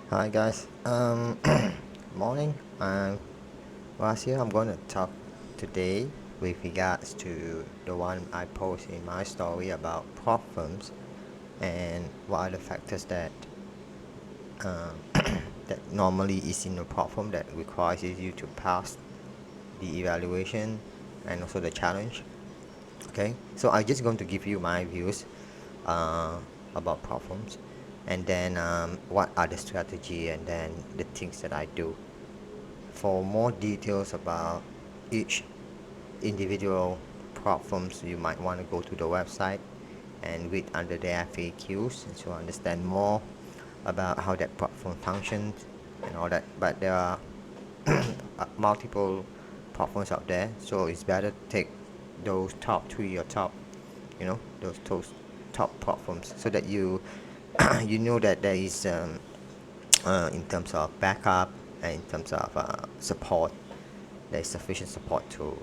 Hi guys. Morning. Last here I'm going to talk today with regards to the one I posted in my story about prop firms and what are the factors that um, that normally is in the prop firm that requires you to pass the evaluation and also the challenge. Okay, so I'm just going to give you my views uh, about prop firms, and then what are the strategy and then the things that I do. For more details about each individual platforms, you might want to go to the website and read under the FAQs to understand more about how that platform functions and all that. But there are multiple platforms out there, so it's better to take those top three or top, those top platforms so that you you know that there is in terms of backup and in terms of support, there is sufficient support to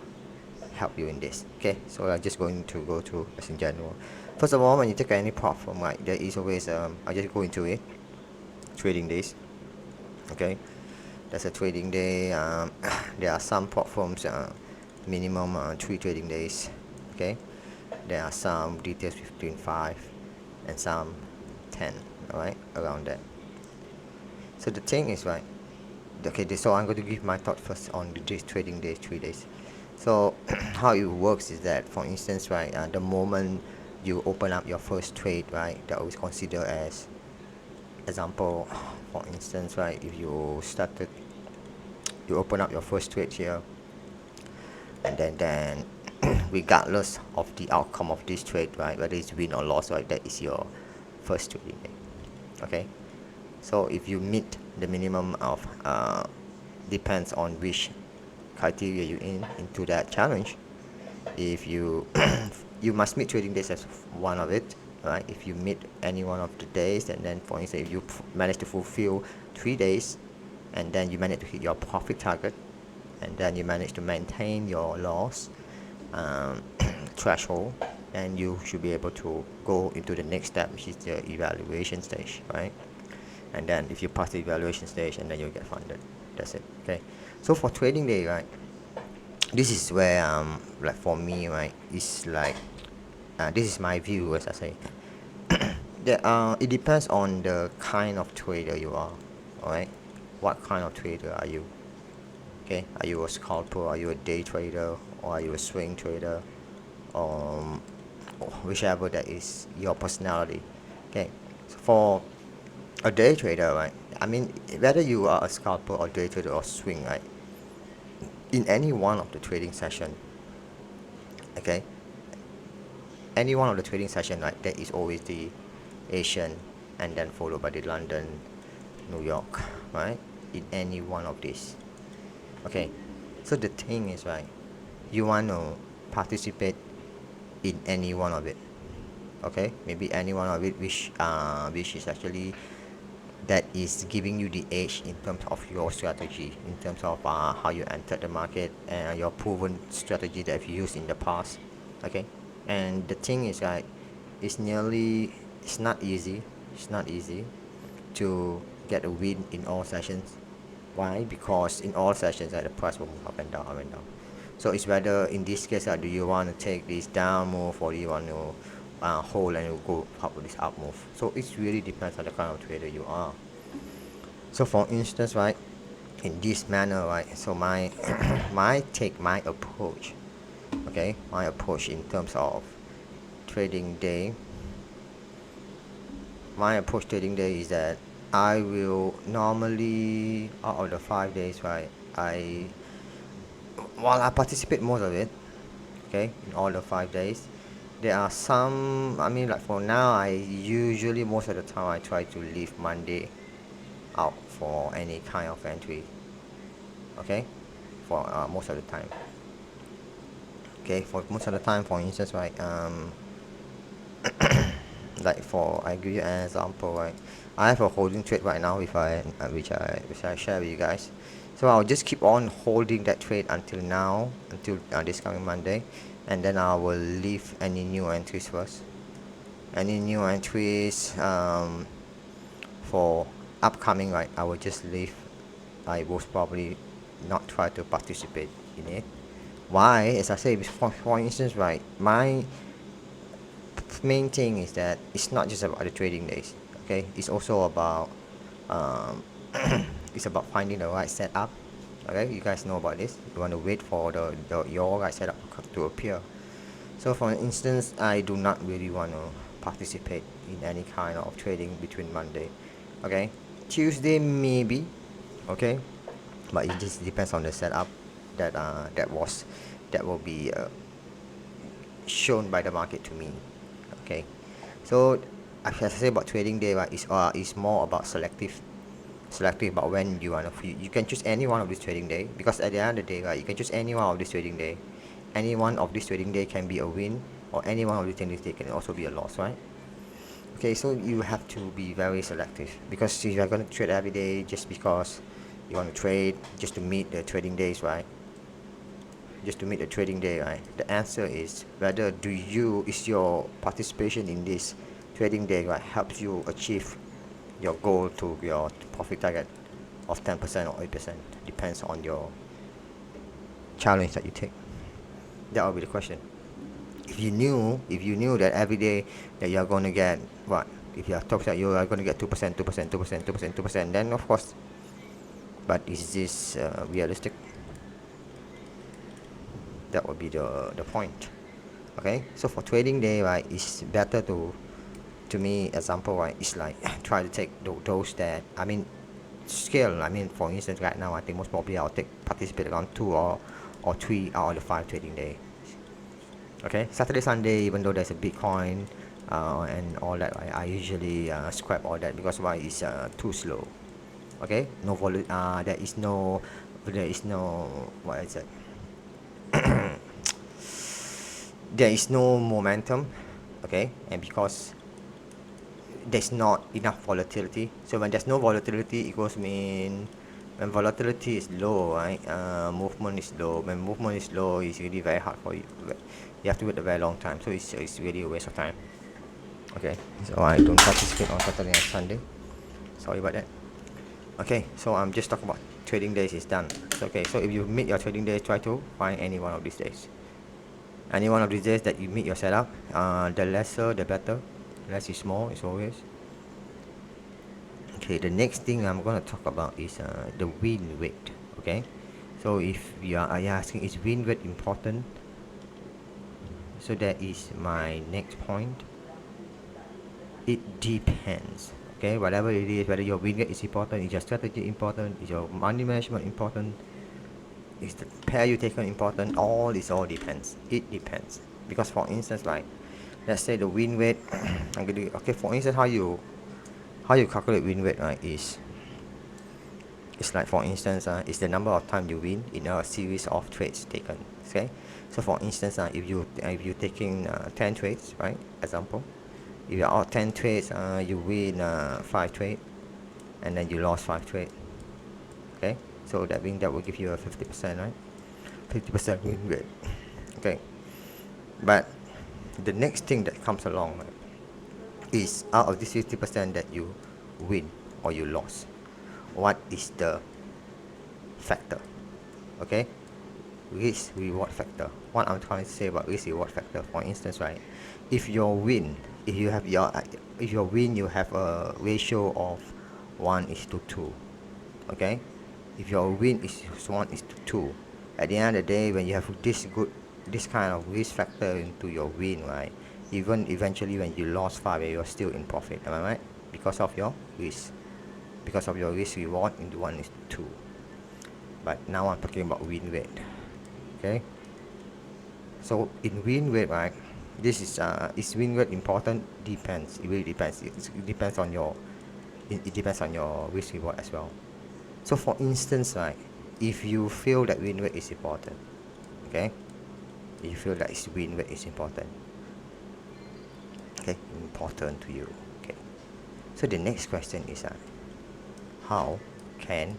help you in this. Okay, so I'm just going to go through as in general. First of all, when you take any platform, right, there is always I just go into it, trading days. Okay, there's a trading day. There are some platforms minimum 3 trading days. Okay, there are some details between 5 and some 10. All right, around that. So the thing is, right, okay, so I'm going to give my thought first on this trading day, 3 days. So how it works is that, for instance, right, the moment you open up your first trade, right, that always consider as example. For instance, right, if you open up your first trade here, and then regardless of the outcome of this trade, right, whether it's win or loss, right, that is your first trading day. Okay, so if you meet the minimum of depends on which criteria you into that challenge. If you you must meet trading days as one of it, right? If you meet any one of the days, and then for instance, if you manage to fulfill 3 days, and then you manage to hit your profit target, and then you manage to maintain your loss um, threshold, and you should be able to go into the next step, which is the evaluation stage, right? And then if you pass the evaluation stage, and then you'll get funded. That's it. Okay. So for trading day, right, this is where like for me, right, it's like this is my view, as I say. It depends on the kind of trader you are. All right, what kind of trader are you? Okay, are you a scalper, are you a day trader, or are you a swing trader? um Whichever that is your personality. Okay, so for a day trader, right, I mean, whether you are a scalper or day trader or swing, right, in any one of the trading session, okay, any one of the trading session, right, there is always the Asian, and then followed by the London, New York, right, in any one of these. Okay, so the thing is, right, you want to participate in any one of it. Okay, maybe any one of it which is actually that is giving you the edge in terms of your strategy, in terms of how you entered the market and your proven strategy that you used in the past. Okay, and the thing is, like, it's not easy. It's not easy to get a win in all sessions. Why? Because in all sessions, the price will move up and down, up and down. So it's whether in this case, do you want to take this down move, or do you want to hold and you go up with this up move? So it really depends on the kind of trader you are. So for instance, right, in this manner, right, so my my approach, okay, my approach in terms of trading day, my approach trading day is that I will normally, out of the 5 days, right, while I participate most of it, okay, in all the 5 days, there are some, I mean, like for now, I usually most of the time I try to leave Monday out for any kind of entry, okay, for most of the time. Okay, for most of the time, for instance, right, like for I give you an example, right, I have a holding trade right now, if I which I share with you guys. So I'll just keep on holding that trade until now, until this coming Monday, and then I will leave any new entries first. Any new entries for upcoming, right, I will just leave. I will probably not try to participate in it. Why? As I say, for instance, right, my main thing is that it's not just about the trading days. Okay, it's also about um, it's about finding the right setup. Okay, you guys know about this. You want to wait for your right setup to appear. So for instance, I do not really want to participate in any kind of trading between Monday. Okay, Tuesday maybe. Okay, but it just depends on the setup that that will be shown by the market to me. Okay, so as I say about trading day, right, is more about selective about when you want to. You can choose any one of these trading day, because at the end of the day, right, you can choose any one of these trading day. Any one of these trading day can be a win, or any one of these trading day can also be a loss, right? Okay, so you have to be very selective, because if you're going to trade every day just because you want to trade just to meet the trading days, right? Just to meet the trading day, right? The answer is whether do you is your participation in this trading day, right, helps you achieve your goal to your profit target of 10% or 8%, depends on your challenge that you take. That will be the question. If you knew that every day that you're going to get what, if you are top that you are going to get 2%, 2%, 2%, 2%, 2%, then of course, but is this realistic? That would be the point. Okay, so for trading day, right, it's better to me, example, right, it's like try to take those that, I mean, scale. I mean, for instance, right now I think most probably I'll take participate around 2 or 3 out of the 5 trading day. Okay, Saturday, Sunday, even though there's a Bitcoin and all that, I usually scrap all that, because why, it's too slow. Okay, there is no, what is it, there is no momentum. Okay, and because there's not enough volatility. So when there's no volatility, it goes mean when volatility is low, right? Movement is low. When movement is low, it's really very hard for you. You have to wait a very long time. So it's really a waste of time. Okay, so I don't participate on Saturday and Sunday. Sorry about that. Okay, so I'm just talking about trading days is done. So, okay, so if you meet your trading days, try to find any one of these days. Any one of these days that you meet your setup, the lesser the better. Less is more, is always. Okay, the next thing I'm going to talk about is the win rate. Okay, so if you are asking, is win rate important? So that is my next point. It depends. Okay, whatever it is, whether your win rate is important, is your strategy important, is your money management important, is the pair you taken important, all depends. It depends. Because for instance, like, let's say the win rate, I'm gonna okay, for instance, how you calculate win rate, right, is it's like, for instance, it's the number of time you win in a series of trades taken. Okay, so for instance, if you taking 10 trades, right, example, if you are 10 trades, you win 5 trade, and then you lost 5 trade. Okay, so that means that will give you a 50%, right? 50% win rate. Okay, but the next thing that comes along, right, is out of this 50% that you win or you lost, what is the factor? Okay, risk reward factor. What I'm trying to say about risk reward factor, for instance, right, if your win, if your win, you have a ratio of 1:2. Okay, if your win is 1:2, at the end of the day, when you have this kind of risk factor into your win, right, even eventually when you lost 5, you're still in profit. Am I right? Because of your risk reward into 1:2. But now I'm talking about win rate. Okay, so in win rate, right, this is win rate important? Depends. It really depends. It depends on your it depends on your risk reward as well. So for instance, right, if you feel that win rate is important, okay, if you feel that win rate is important, okay, important to you, okay, so the next question is how can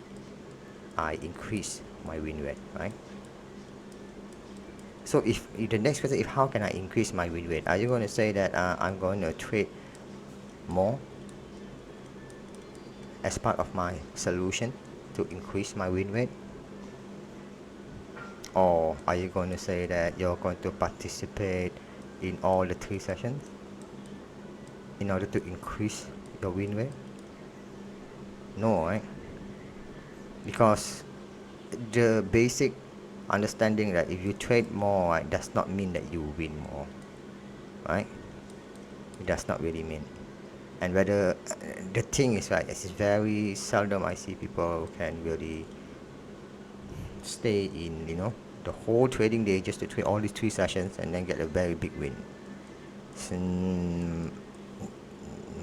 I increase my win rate, right? So if the next question, if how can I increase my win rate, are you going to say that I'm going to trade more? as part of my solution to increase my win rate? Or are you going to say that you're going to participate in all the 3 sessions in order to increase your win rate? No, right? Because the basic understanding that if you trade more, right, does not mean that you win more, right? It does not really mean. And whether the thing is, right, it's very seldom I see people who can really stay in, the whole trading day just to trade all these 3 sessions and then get a very big win. It's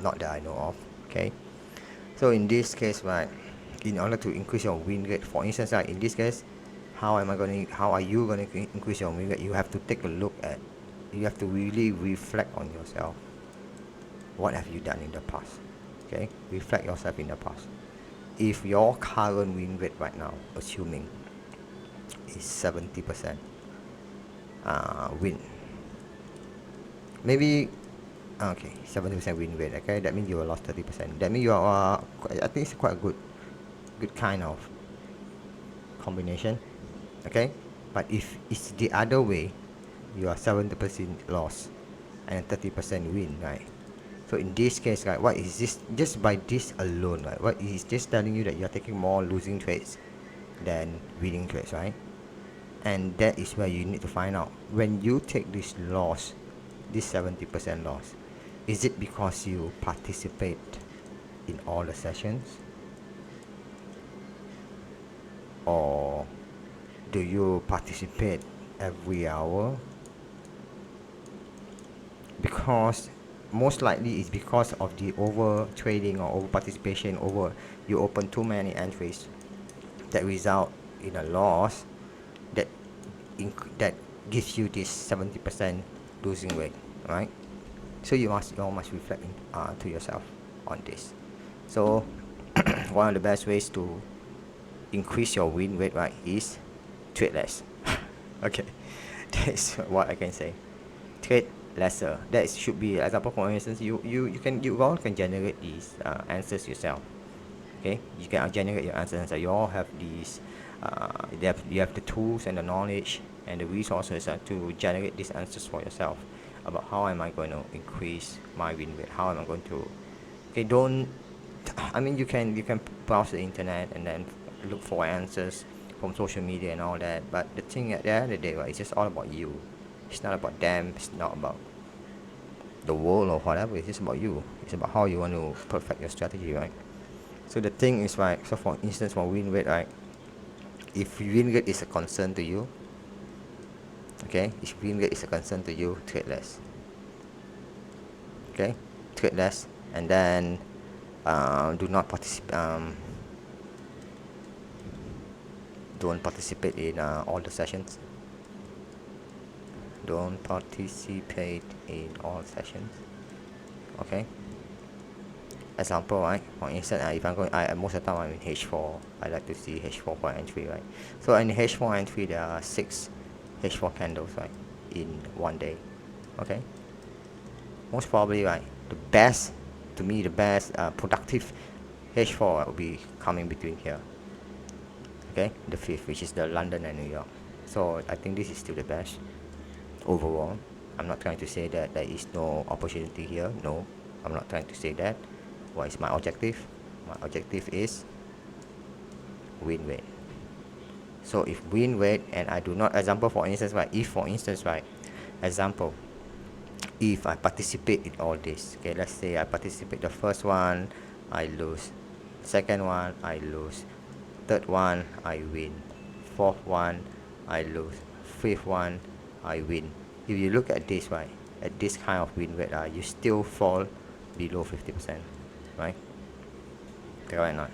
not that I know of. Okay, so in this case, right, in order to increase your win rate, for instance, right, in this case, how are you going to increase your win rate? You have to take a look at, you have to really reflect on yourself. What have you done in the past? Okay, reflect yourself in the past. If your current win rate right now, assuming is 70% win, maybe, okay, 70% win rate, okay, that means you lost 30%. That means you are, I think it's quite a good kind of combination, okay. But if it's the other way, you are 70% loss and 30% win, right? So in this case, right, what is this? Just by this alone, right, what is this telling you? That you are taking more losing trades than winning trades, right? And that is where you need to find out, when you take this loss, this 70% loss, is it because you participate in all the sessions, or do you participate every hour? Because most likely it's because of the over trading or over participation, over you open too many entries that result in a loss, that that gives you this 70% losing rate, right? So you must reflect to yourself on this. So one of the best ways to increase your win rate, right, is trade less. Okay, that's what I can say. Trade lesser. That should be example. For instance, you all can generate these answers yourself. Okay, you can generate your answers. So you all have these. You have the tools and the knowledge and the resources to generate these answers for yourself about how am I going to increase my win rate. How am I going to? Okay, don't. I mean, you can browse the internet and then look for answers from social media and all that. But the thing at the end of the day, right, it's just all about you. It's not about them. It's not about the world or whatever. It's just about you. It's about how you want to perfect your strategy, right? So the thing is, right, so for instance, for win rate, right, if win rate is a concern to you, okay, if win rate is a concern to you, trade less. Okay, trade less, and then do not participate. Don't participate in all the sessions. Don't participate in all sessions. Okay. Example, right? For instance, if I'm going, most of the time I'm in H4. I like to see H4 for entry, right? So in H4 entry, there are 6 H4 candles, right, in one day. Okay. Most probably, right, the best, to me, the best productive H4 will be coming between here. Okay, the fifth, which is the London and New York. So I think this is still the best overall. I'm not trying to say that there is no opportunity here. No, I'm not trying to say that. What is my objective? My objective is win rate. So if win rate, and I do not, example for instance, right, if for instance, right, example, if I participate in all this, okay, let's say I participate the first one, I lose, second one I lose, third one I win, fourth one I lose, fifth one I win. If you look at this, right, at this kind of win rate, you still fall below 50%, right? Correct or not?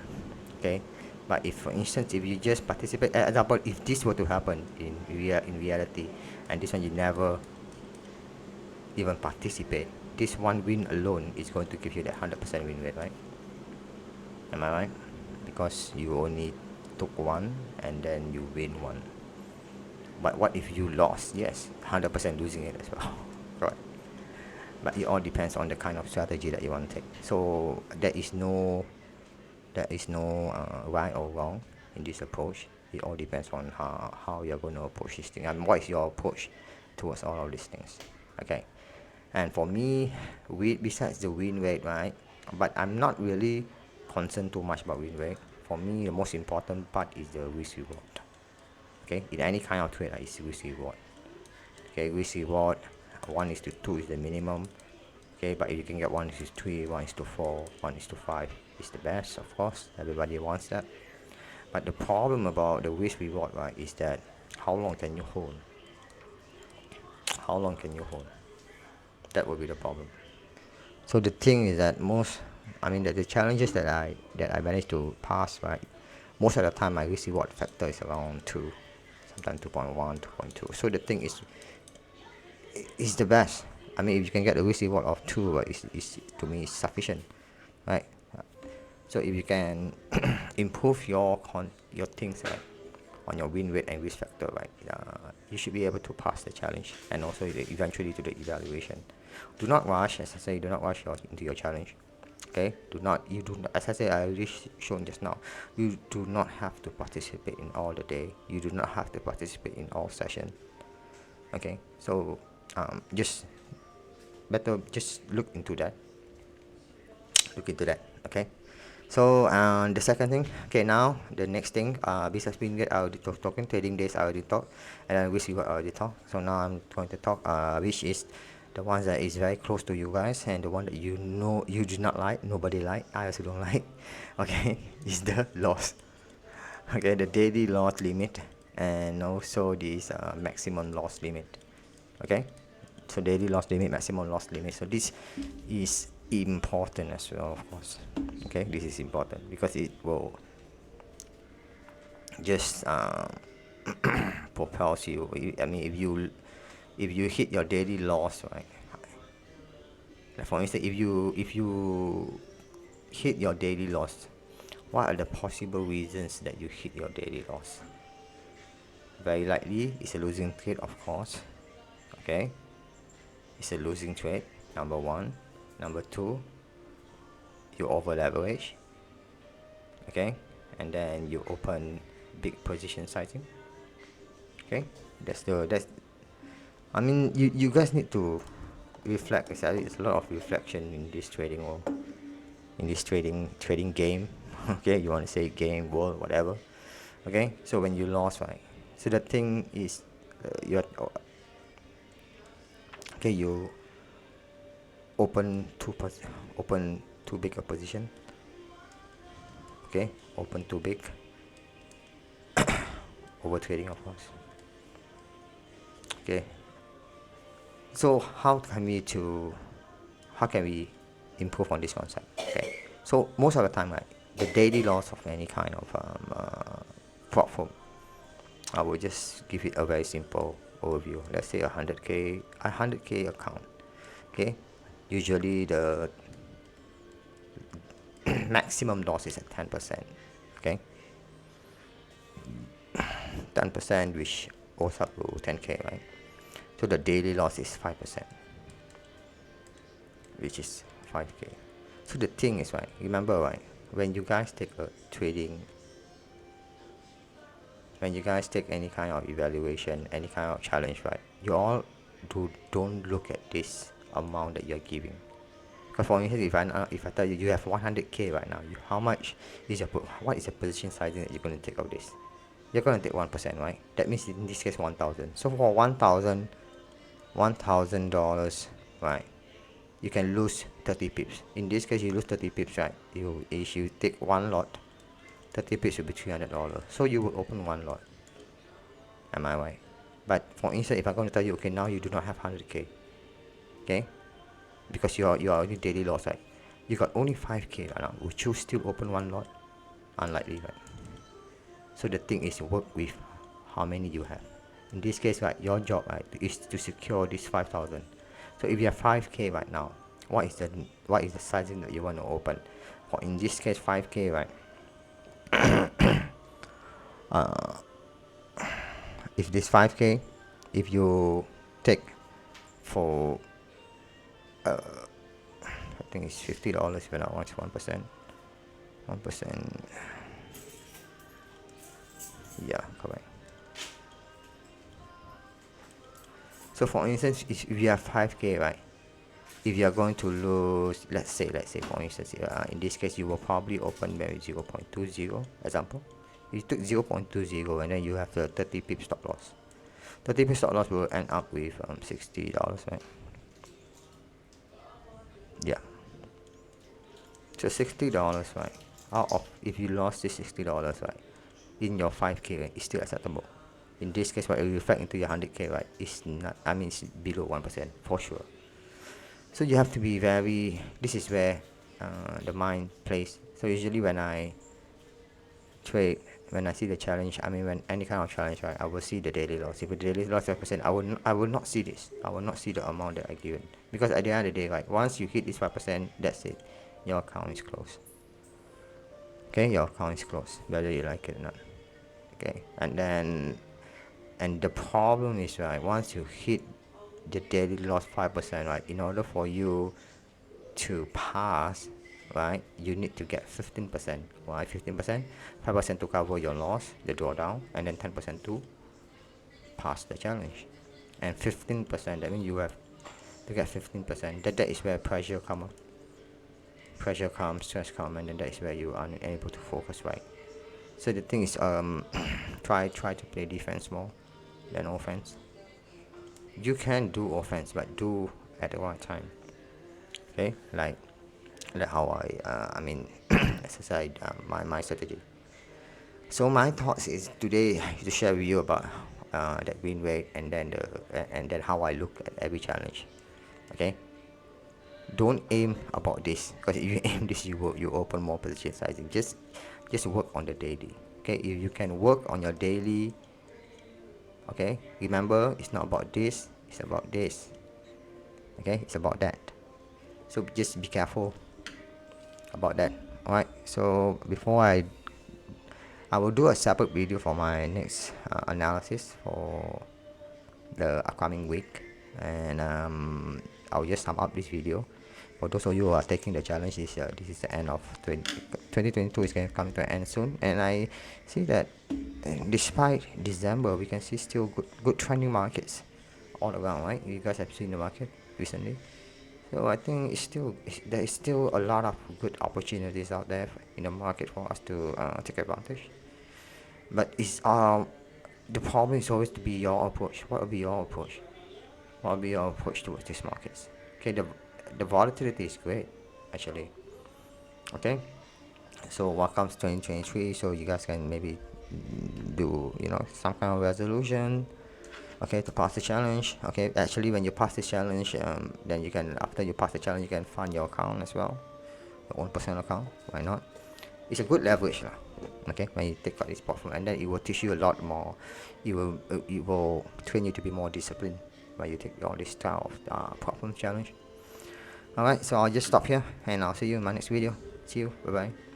Okay. But if, for instance, if you just participate, example, if this were to happen in reality, and this one you never even participate, this one win alone is going to give you that 100% win rate, right? Am I right? Because you only took one and then you win one. But what if you lost? Yes, 100% losing it as well. Right. But it all depends on the kind of strategy that you want to take. So there there is no right or wrong in this approach. It all depends on how you're going to approach this thing and what is your approach towards all of these things. Okay, and for me, besides the win rate, right, but I'm not really concerned too much about win rate. For me, the most important part is the risk reward. Okay, in any kind of trade, it's risk reward. Okay, risk reward 1:2 is the minimum. Okay, but if you can get 1:3, 1:4, 1:5 is the best, of course. Everybody wants that. But the problem about the risk reward, right, is that how long can you hold? How long can you hold? That will be the problem. So the thing is that the challenges that I managed to pass, right, most of the time my risk reward factor is around 2, sometimes 2.1, 2.2. So the thing is the best. I mean, if you can get a risk reward of 2, right, is to me is sufficient, right? So if you can improve your things, right, on your win rate and risk factor, right, you should be able to pass the challenge and also eventually to the evaluation. Do not rush, as I say, do not rush into your challenge. Okay, you do not, as I say, I already shown just now, you do not have to participate in all the day. You do not have to participate in all session. Okay, so just better just look into that. Okay. So the second thing, okay, now the next thing, business being I already talking, trading days I already talk, and then risk reward I already talk. So now I'm going to talk which is the ones that is very close to you guys, and the one that you know you do not like, nobody like, I also don't like. Okay, is the loss. Okay, the daily loss limit, and also this maximum loss limit. Okay, so daily loss limit, maximum loss limit. So this is important as well, of course. Okay, this is important because it will just propels you. I mean, if you hit your daily loss, right, like for instance, if you hit your daily loss, what are the possible reasons that you hit your daily loss? Very likely it's a losing trade, of course. Okay, it's a losing trade, number one. Number two, you over leverage. Okay, and then you open big position sizing. Okay, that's I mean, you guys need to reflect. It's a lot of reflection in this trading world, in this trading game. Okay, you want to say game, world, whatever. Okay, so when you lost, right, so the thing is, you okay, you open too big a position. Okay, open too big, over trading, of course. Okay, so how can we improve on this concept? Okay, so most of the time, right, the daily loss of any kind of platform, I will just give it a very simple overview. Let's say a 100k account. Okay, usually the maximum loss is at 10%. Okay, 10%, which goes up to 10k, right? So the daily loss is 5%, which is 5k. So the thing is, right, remember, right, when you guys take any kind of evaluation, any kind of challenge, right, you all don't look at this amount that you're giving. Because for instance, if I tell you you have 100k right now, what is the position sizing that you're going to take of this? You're going to take 1%, right? That means in this case 1,000. So for $1,000, right, you can lose 30 pips. In this case, you lose 30 pips, right? If you take one lot, 30 pips will be $300. So you will open one lot. Am I right? But for instance, if I'm going to tell you, okay, now you do not have 100k, okay, because you are only daily loss, right? You got only 5k right now. Would you still open one lot? Unlikely, right? So the thing is, work with how many you have. In this case, right, your job, right, is to secure this 5,000. So if you have 5k right now, what is the sizing that you want to open? For in this case, 5k, right? If this 5k, if you take for I think it's $50 when I watch 1%. 1%. Yeah, correct. So for instance, if you have 5k, right, if you are going to lose, let's say for instance, in this case you will probably open maybe 0.20 example. You took 0.20 and then you have the 30 pip stop loss. 30 pip stop loss will end up with $60, right? Yeah. So $60, right? Out of, if you lost this $60, right, in your 5k, right, it's still acceptable. In this case, what it will reflect into your 100k, right? It's not. I mean, it's below 1% for sure. So you have to be very. This is where the mind plays. So usually when I trade, when I see the challenge, I mean when any kind of challenge, right, I will see the daily loss. If the daily loss 5%, I will not see this. I will not see the amount that I given, because at the end of the day, right, once you hit this 5%, that's it. Your account is closed. Okay, your account is closed, whether you like it or not. Okay, and the problem is, right, once you hit the daily loss 5%, right, in order for you to pass, right, you need to get 15%. Why 15%? 5% to cover your loss, the drawdown, and then 10% to pass the challenge. And 15%, that means you have to get 15%. That is where pressure comes, stress comes, and then that is where you are unable to focus, right? So the thing is, try to play defense more than offense. You can do offense, but do at the right time. Okay, like how I mean exercise my strategy. So my thoughts is today to share with you about that win rate, and then how I look at every challenge. Okay, don't aim about this, because if you aim this, you open more position sizing. Just work on the daily. Okay, if you can work on your daily, okay, remember, it's not about this, it's about this. Okay, it's about that. So just be careful about that. All right, so before I will do a separate video for my next analysis for the upcoming week, and I'll just sum up this video. For those of you who are taking the challenge, this is the end of 2022 is going to come to an end soon, and I see that despite December, we can see still good trending markets all around, right? You guys have seen the market recently. So I think there is still a lot of good opportunities out there in the market for us to take advantage. But the problem is always to be your approach. What will be your approach? What will be your approach towards these markets? Okay, the volatility is great, actually. Okay, so what comes 2023? So you guys can maybe do some kind of resolution. Okay, to pass the challenge. Okay, actually, when you pass the challenge, then you can, after you pass the challenge, you can fund your account as well, your own personal account. Why not? It's a good leverage lah. Okay, when you take out this portfolio, and then it will teach you a lot more. It will train you to be more disciplined when you take all this style of problem challenge. Alright, so I'll just stop here, and I'll see you in my next video. See you. Bye bye.